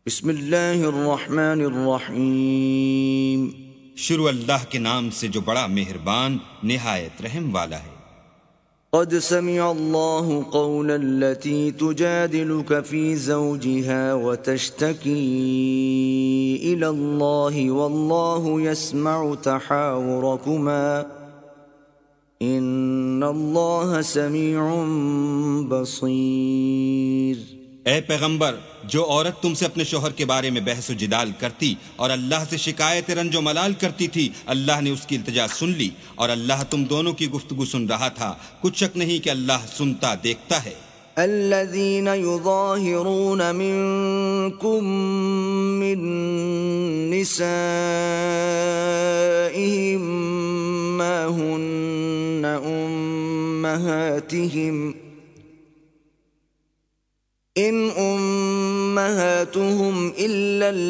بسم اللہ الرحمن الرحیم۔ شروع اللہ کے نام سے جو بڑا مہربان نہایت رحم والا ہے۔ قد سمع اللہ قول التي تجادلك في زوجها وتشتكي إلى الله والله يسمع تحاوركما إن الله سميع بصير۔ اے پیغمبر، جو عورت تم سے اپنے شوہر کے بارے میں بحث و جدال کرتی اور اللہ سے شکایت رنج و ملال کرتی تھی، اللہ نے اس کی التجا سن لی اور اللہ تم دونوں کی گفتگو سن رہا تھا۔ کچھ شک نہیں کہ اللہ سنتا دیکھتا ہے۔ الذين يظاهرون منكم من نسائهم ما هن أمهاتهم إن أمهاتهم إلا اللائي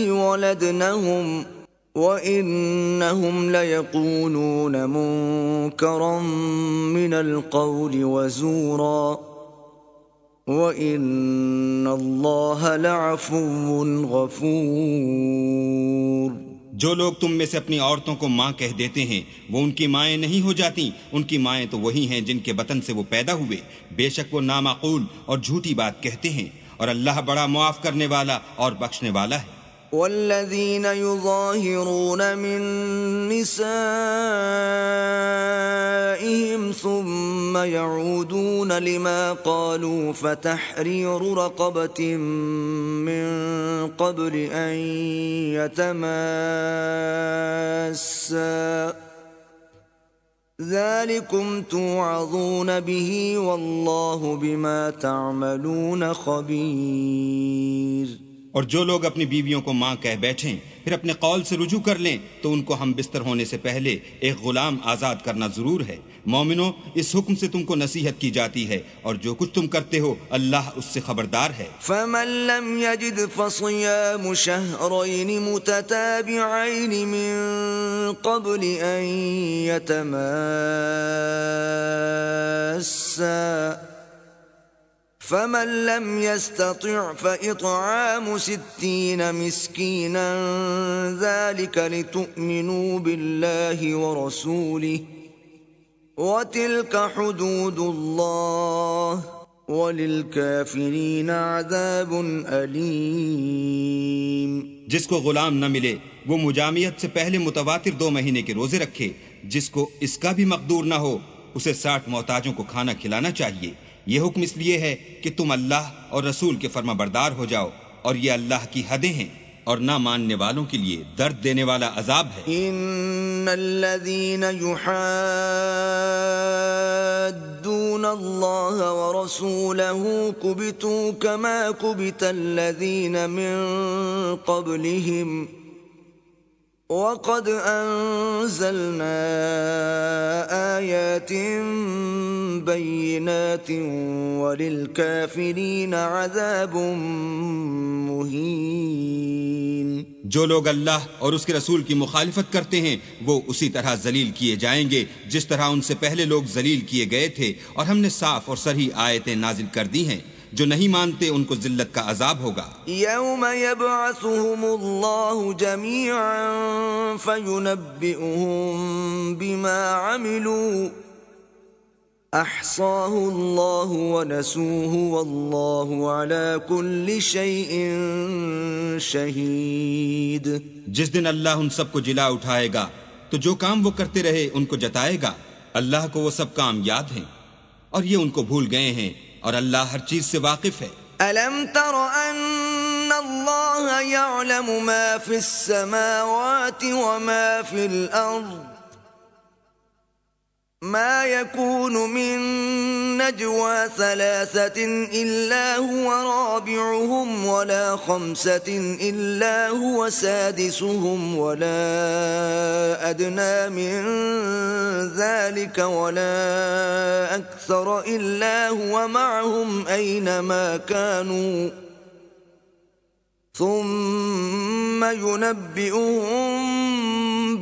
ولدنهم وَإِنَّهُمْ لَيَقُولُونَ مُنكَرًا مِنَ الْقَوْلِ وَزُورًا وَإِنَّ اللَّهَ لَعَفُوٌّ غَفُورٌ۔ جو لوگ تم میں سے اپنی عورتوں کو ماں کہہ دیتے ہیں وہ ان کی مائیں نہیں ہو جاتی، ان کی مائیں تو وہی ہیں جن کے بطن سے وہ پیدا ہوئے۔ بے شک وہ نامعقول اور جھوٹی بات کہتے ہیں، اور اللہ بڑا معاف کرنے والا اور بخشنے والا ہے۔ والذين يظاهرون من نسائهم ثم يعودون لما قالوا فتحرير رقبة من قبل أن يتماسا ذلكم توعظون به والله بما تعملون خبير۔ اور جو لوگ اپنی بیویوں کو ماں کہہ بیٹھیں پھر اپنے قول سے رجوع کر لیں تو ان کو ہم بستر ہونے سے پہلے ایک غلام آزاد کرنا ضرور ہے۔ مومنو، اس حکم سے تم کو نصیحت کی جاتی ہے اور جو کچھ تم کرتے ہو اللہ اس سے خبردار ہے۔ فمن لم يجد فصيام شهرين متتابعين من قبل أن يتماسا فمن لم يستطع فإطعام 60 مسكينا ذلك لتؤمنوا بالله ورسوله وتلك حدود الله وللكافرين عذاب أليم۔ جس کو غلام نہ ملے وہ مجامعت سے پہلے متواتر 2 مہینے کے روزے رکھے، جس کو اس کا بھی مقدور نہ ہو اسے 60 محتاجوں کو کھانا کھلانا چاہیے۔ یہ حکم اس لیے ہے کہ تم اللہ اور رسول کے فرما بردار ہو جاؤ، اور یہ اللہ کی حدیں ہیں اور نہ ماننے والوں کے لیے درد دینے والا عذاب ہے۔ ان الذين يحادون الله ورسوله كبتوا كما كبت الذين من قبلهم وقد أنزلنا آيات بينات وللكافرين عذاب مهين۔ جو لوگ اللہ اور اس کے رسول کی مخالفت کرتے ہیں وہ اسی طرح ذلیل کیے جائیں گے جس طرح ان سے پہلے لوگ ذلیل کیے گئے تھے، اور ہم نے صاف اور صریح آیتیں نازل کر دی ہیں۔ جو نہیں مانتے ان کو ذلت کا عذاب ہوگا۔ یوم یبعثهم اللہ جمیعا فینبئهم بما عملوا احصاہ اللہ ونسوہ واللہ علی کل شیء شہید۔ جس دن اللہ ان سب کو جلا اٹھائے گا تو جو کام وہ کرتے رہے ان کو جتائے گا۔ اللہ کو وہ سب کام یاد ہیں اور یہ ان کو بھول گئے ہیں، اور اللہ ہر چیز سے واقف ہے۔ أَلَمْ تَرَ أَنَّ اللَّهَ يَعْلَمُ مَا فِي السَّمَاوَاتِ وَمَا فِي الْأَرْضِ مَا يَكُونُ مِن نَجْوَى 3 إِلَّا هُوَ رَابِعُهُمْ وَلَا 5 إِلَّا هُوَ سَادِسُهُمْ وَلَا أَدْنَى مِن ذَلِكَ وَلَا أَكْثَرَ إِلَّا هُوَ مَعَهُمْ أَيْنَمَا كَانُوا ثُمَّ يُنَبِّئُهُم بما عملوا يوم القيامة، وَمَا يَتَذَكَّرُ إِلَّا أُولُو الْأَلْبَابِ۔ جس دن اللہ ان سب کو جلا اٹھائے گا تو جو کام وہ کرتے رہے ان کو جتائے گا۔ اللہ کو وہ سب کام یاد ہیں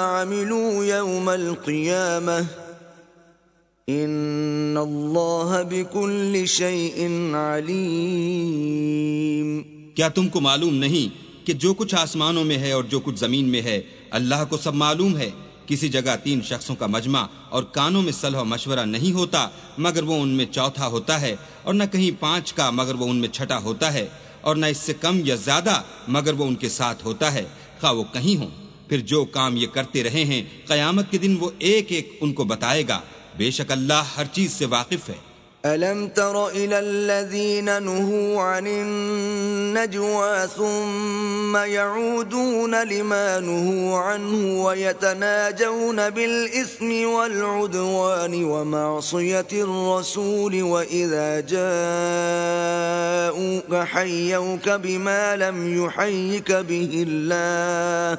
اور یہ ان کو بھول گئے ہیں، اور اللہ ہر چیز سے واقف ہے۔ أَلَمْ تَرَ أَنَّ اللَّهَ يَعْلَمُ مَا فِي السَّمَاوَاتِ وَمَا فِي الْأَرْضِ مَا يَكُونُ مِن نَجْوَى 3 إِلَّا هُوَ رَابِعُهُمْ وَلَا 5 إِلَّا هُوَ سَادِسُهُمْ وَلَا أَدْنَىٰ مِن ذَلِكَ وَلَا أَكْثَرَ إِلَّا هُوَ مَعَهُمْ أَيْنَمَا كَانُوا ثُمَّ يُنَبِّئُهُم بِمَا عَمِلُوا يَوْمَ الْقِيَامَةِ، ان اللہ بکل شیء علیم. کیا تم کو معلوم نہیں کہ جو کچھ آسمانوں میں ہے اور جو کچھ زمین میں ہے اللہ کو سب معلوم ہے؟ کسی جگہ 3 شخصوں کا مجمع اور کانوں میں صلح و مشورہ نہیں ہوتا مگر وہ ان میں چوتھا ہوتا ہے، اور نہ کہیں 5 کا مگر وہ ان میں چھٹا ہوتا ہے، اور نہ اس سے کم یا زیادہ مگر وہ ان کے ساتھ ہوتا ہے، خواہ وہ کہیں ہوں. پھر جو کام یہ کرتے رہے ہیں قیامت کے دن وہ ایک ایک ان کو بتائے گا. بے شک اللہ ہر چیز سے واقف ہے. ألم تر إلى الذين نهوا عن النجوى ثم يعودون لما نهوا عنه ويتناجون بالإثم والعدوان ومعصية الرسول وإذا جاءوك حيوك بما لم يحيك به الله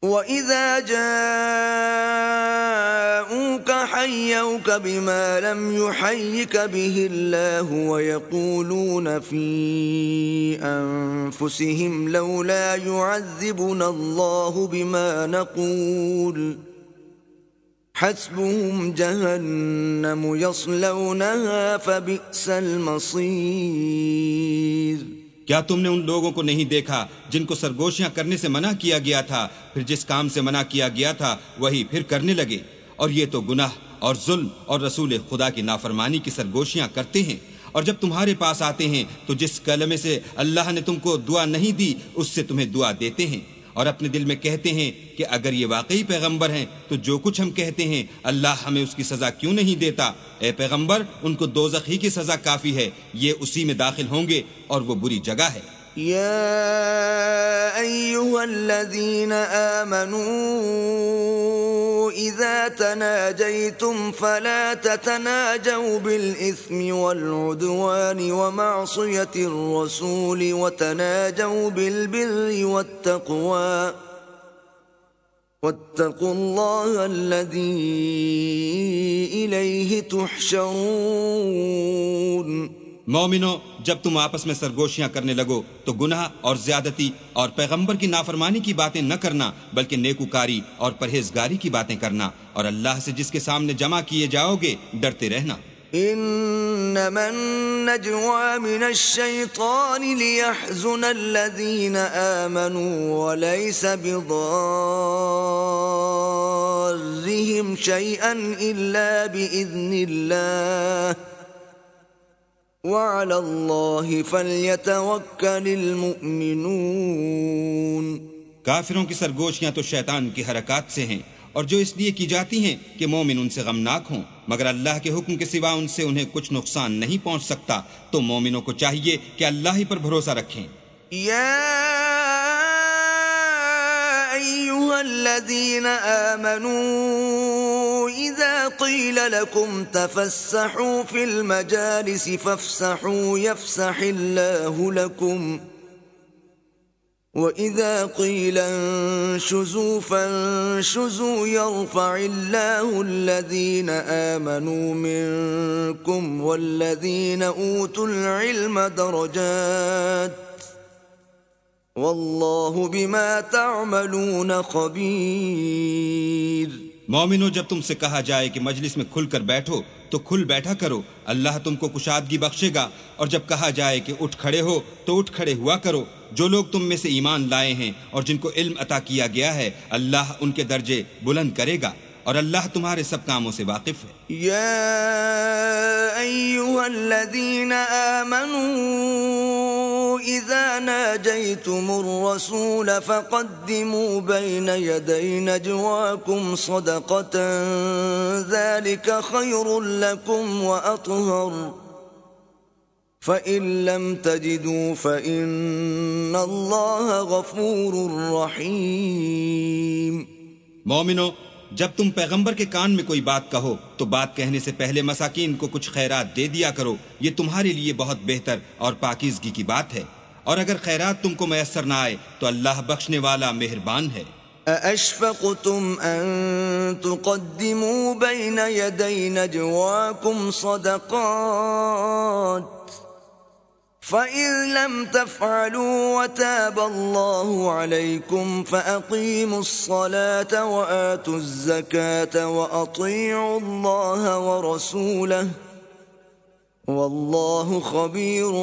وَإِذَا جَاءُوكَ حَيَّوْكَ بِمَا لَمْ يُحَيِّكَ بِهِ اللَّهُ وَيَقُولُونَ فِي أَنفُسِهِمْ لَوْلَا يُعَذِّبُنَا اللَّهُ بِمَا نَقُولُ حَسْبُهُمْ جَهَنَّمُ يَصْلَوْنَهَا فَبِئْسَ الْمَصِيرُ. کیا تم نے ان لوگوں کو نہیں دیکھا جن کو سرگوشیاں کرنے سے منع کیا گیا تھا، پھر جس کام سے منع کیا گیا تھا وہی پھر کرنے لگے؟ اور یہ تو گناہ اور ظلم اور رسول خدا کی نافرمانی کی سرگوشیاں کرتے ہیں. اور جب تمہارے پاس آتے ہیں تو جس کلمے سے اللہ نے تم کو دعا نہیں دی اس سے تمہیں دعا دیتے ہیں، اور اپنے دل میں کہتے ہیں کہ اگر یہ واقعی پیغمبر ہیں تو جو کچھ ہم کہتے ہیں اللہ ہمیں اس کی سزا کیوں نہیں دیتا؟ اے پیغمبر ان کو دوزخ ہی کی سزا کافی ہے، یہ اسی میں داخل ہوں گے اور وہ بری جگہ ہے. یا ایھا الذین آمنوا اذا تناجیتم فلا تتناجوا بالاثم والعدوان ومعصیة الرسول وتناجوا بالبر والتقوى واتقوا الله الذي الیہ تحشرون. مومنو جب تم آپس میں سرگوشیاں کرنے لگو تو گناہ اور زیادتی اور پیغمبر کی نافرمانی کی باتیں نہ کرنا بلکہ نیکوکاری اور پرہیزگاری کی باتیں کرنا، اور اللہ سے جس کے سامنے جمع کیے جاؤ گے ڈرتے رہنا. انما النجوى من الشيطان ليحزن الذين آمنوا وليس بضارهم شيئا إلا بإذن الله وعلى الله فليتوكل المؤمنون. کافروں کی سرگوشیاں تو شیطان کی حرکات سے ہیں، اور جو اس لیے کی جاتی ہیں کہ مومن ان سے غمناک ہوں، مگر اللہ کے حکم کے سوا ان سے انہیں کچھ نقصان نہیں پہنچ سکتا. تو مومنوں کو چاہیے کہ اللہ ہی پر بھروسہ رکھیں. یا ایھا الذین آمنوا اذا قیل لکم تفسحوا فی المجالس فافسحوا یفسح اللہ لکم وَإِذَا قِيلَ انشُزُوا فَانشُزُوا يَرْفَعِ اللَّهُ الَّذِينَ آمَنُوا مِنكُمْ وَالَّذِينَ أُوتُوا الْعِلْمَ دَرَجَاتٍ وَاللَّهُ بِمَا تَعْمَلُونَ خَبِيرٌ. مومنو جب تم سے کہا جائے کہ مجلس میں کھل کر بیٹھو تو کھل بیٹھا کرو، اللہ تم کو کشادگی بخشے گا. اور جب کہا جائے کہ اٹھ کھڑے ہو تو اٹھ کھڑے ہوا کرو. جو لوگ تم میں سے ایمان لائے ہیں اور جن کو علم عطا کیا گیا ہے اللہ ان کے درجے بلند کرے گا، اور اللہ تمہارے سب کاموں سے واقف ہے. یا ایھا الذین آمنوا اذا ناجیتم الرسول فقدموا بین یدی نجواکم صدقة ذلك خیر لکم واطہر فَإِن لَّمْ تَجِدُوا فَإِنَّ اللَّهَ غَفُورٌ رَّحِيمٌ. مومنو جب تم پیغمبر کے کان میں کوئی بات کہو تو بات کہنے سے پہلے مساکین کو کچھ خیرات دے دیا کرو، یہ تمہارے لیے بہت بہتر اور پاکیزگی کی بات ہے. اور اگر خیرات تم کو میسر نہ آئے تو اللہ بخشنے والا مہربان ہے. أَأَشْفَقْتُمْ أَن تُقَدِّمُوا بَيْنَ يَدَيْ نَجْوَاكُمْ صَدَقَاتٍ فَإِن لَّمْ تَفْعَلُوا وَتَابَ اللَّهُ عَلَيْكُمْ فَأَقِيمُوا الصَّلَاةَ وَآتُوا الزَّكَاةَ وَأَطِيعُوا اللَّهَ وَرَسُولَهُ وَاللَّهُ خَبِيرٌ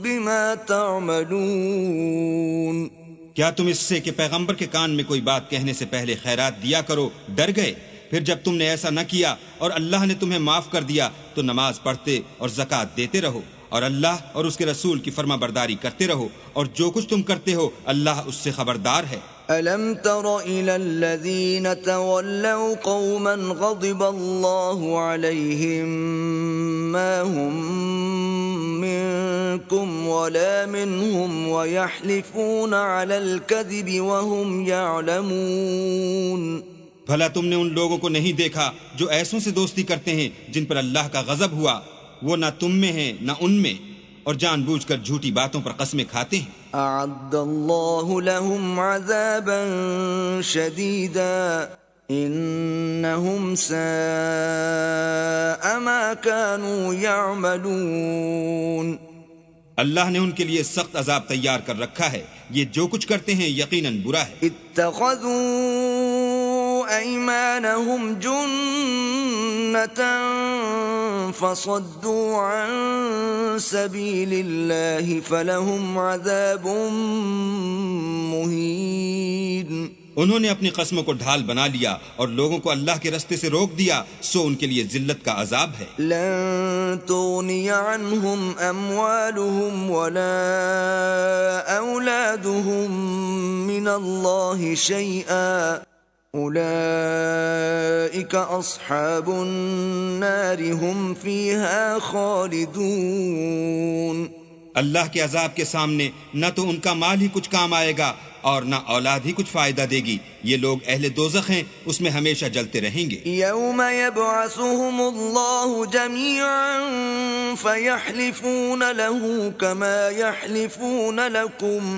بِمَا تَعْمَلُونَ۔ کیا تم اس سے کہ پیغمبر کے کان میں کوئی بات کہنے سے پہلے خیرات دیا کرو ڈر گئے؟ پھر جب تم نے ایسا نہ کیا اور اللہ نے تمہیں معاف کر دیا تو نماز پڑھتے اور زکوٰۃ دیتے رہو اور اللہ اور اس کے رسول کی فرما برداری کرتے رہو، اور جو کچھ تم کرتے ہو اللہ اس سے خبردار ہے۔ أَلَمْ تَرَ إِلَى الَّذِينَ تَوَلَّوْا قَوْمًا غَضِبَ اللَّهُ عَلَيْهِمْ مَا هُمْ مِنكُمْ وَلَا مِنْهُمْ وَيَحْلِفُونَ عَلَى الْكَذِبِ وَهُمْ يَعْلَمُونَ۔ بھلا تم نے ان لوگوں کو نہیں دیکھا جو ایسوں سے دوستی کرتے ہیں جن پر اللہ کا غضب ہوا، وہ نہ تم میں ہیں نہ ان میں، اور جان بوجھ کر جھوٹی باتوں پر قسمیں کھاتے ہیں۔ أعد الله لهم عذابا شديدا إنهم ساء ما كانوا يعملون۔ اللہ نے ان کے لیے سخت عذاب تیار کر رکھا ہے، یہ جو کچھ کرتے ہیں یقیناً برا ہے۔ اتخذوا أيمانهم جنة فصدوا عن سبيل الله فلهم عذاب مهين۔ انہوں نے اپنی قسموں کو ڈھال بنا لیا اور لوگوں کو اللہ کے رستے سے روک دیا، سو ان کے لیے ذلت کا عذاب ہے۔ لن تغني عنهم أموالهم ولا أولادهم من الله شيئا أولئك أصحاب النار هم فيها خالدون۔ اللہ کے عذاب کے سامنے نہ تو ان کا مال ہی کچھ کام آئے گا اور نہ اولاد ہی کچھ فائدہ دے گی، یہ لوگ اہل دوزخ ہیں، اس میں ہمیشہ جلتے رہیں گے۔ یوم یبعثهم اللہ جميعا فیحلفون له كما يحلفون لكم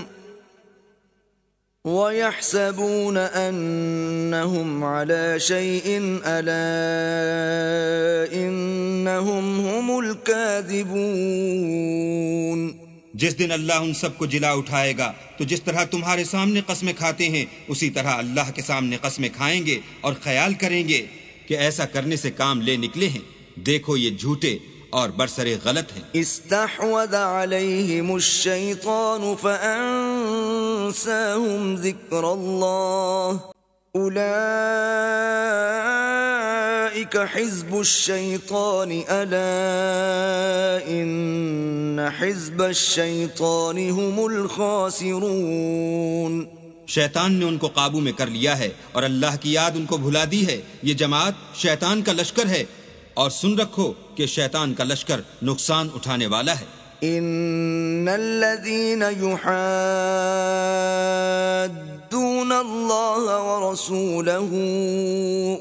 وَيَحْسَبُونَ أَنَّهُمْ عَلَى شَيْءٍ أَلَا إِنَّهُمْ هُمُ الْكَاذِبُونَ۔ جس دن اللہ ان سب کو جلا اٹھائے گا تو جس طرح تمہارے سامنے قسمیں کھاتے ہیں اسی طرح اللہ کے سامنے قسمیں کھائیں گے اور خیال کریں گے کہ ایسا کرنے سے کام لے نکلے ہیں، دیکھو یہ جھوٹے اور برسرے غلط ہیں۔ استحوذ علیہم الشیطان فانساہم ذکر اللہ اولئک حزب الشیطان الا ان حزب الشیطان هم الخاسرون۔ شیطان نے ان کو قابو میں کر لیا ہے اور اللہ کی یاد ان کو بھلا دی ہے، یہ جماعت شیطان کا لشکر ہے، اور سن رکھو کہ شیطان کا لشکر نقصان اٹھانے والا ہے۔ ان الذين يحادون الله ورسوله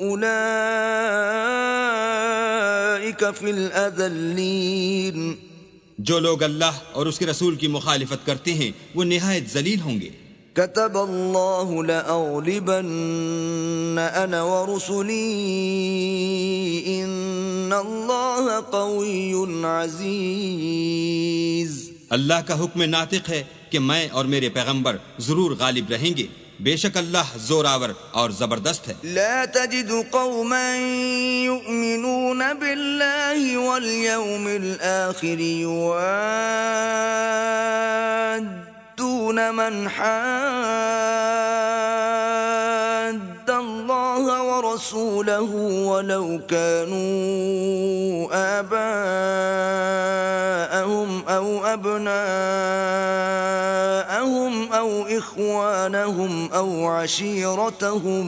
اولئك في الاذلين۔ جو لوگ اللہ اور اس کے رسول کی مخالفت کرتے ہیں وہ نہایت ذلیل ہوں گے۔ كتب الله لأغلبن أنا ورسلي إن الله قوي عزيز۔ اللہ کا حکم ناطق ہے کہ میں اور میرے پیغمبر ضرور غالب رہیں گے، بے شک اللہ زوراور اور زبردست ہے۔ لا تجد قوما يؤمنون بالله واليوم الآخر يوادون من حاد الله ورسوله ولو كانوا آباءهم أو أبناءهم أو إخوانهم أو عشيرتهم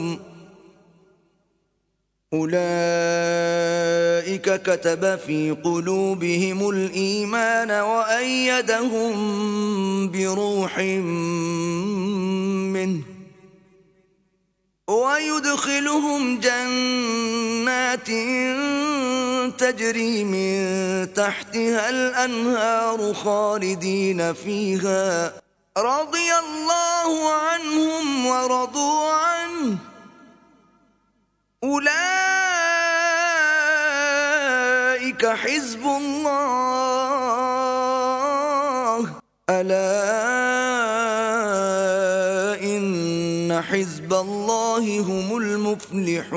أولئك كتب في قلوبهم الإيمان وأيدهم بروح منه ويدخلهم جنات تجري من تحتها الأنهار خالدين فيها رضي الله عنهم ورضوا عنه أولئك حزب الله ألا إن حزب الله هم المفلحون.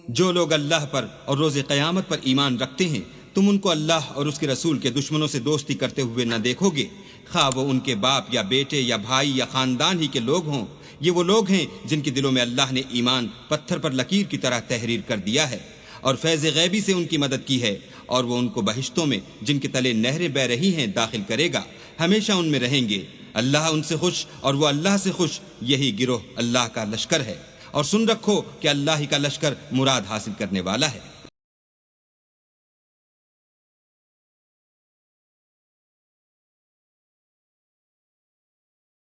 جو لوگ اللہ پر اور روز قیامت پر ایمان رکھتے ہیں تم ان کو اللہ اور اس کے رسول کے دشمنوں سے دوستی کرتے ہوئے نہ دیکھو گے، خواہ وہ ان کے باپ یا بیٹے یا بھائی یا خاندان ہی کے لوگ ہوں. یہ وہ لوگ ہیں جن کے دلوں میں اللہ نے ایمان پتھر پر لکیر کی طرح تحریر کر دیا ہے اور فیض غیبی سے ان کی مدد کی ہے، اور وہ ان کو بہشتوں میں جن کے تلے نہریں بہ رہی ہیں داخل کرے گا، ہمیشہ ان میں رہیں گے. اللہ ان سے خوش اور وہ اللہ سے خوش، یہی گروہ اللہ کا لشکر ہے. اور سن رکھو کہ اللہ ہی کا لشکر مراد حاصل کرنے والا ہے.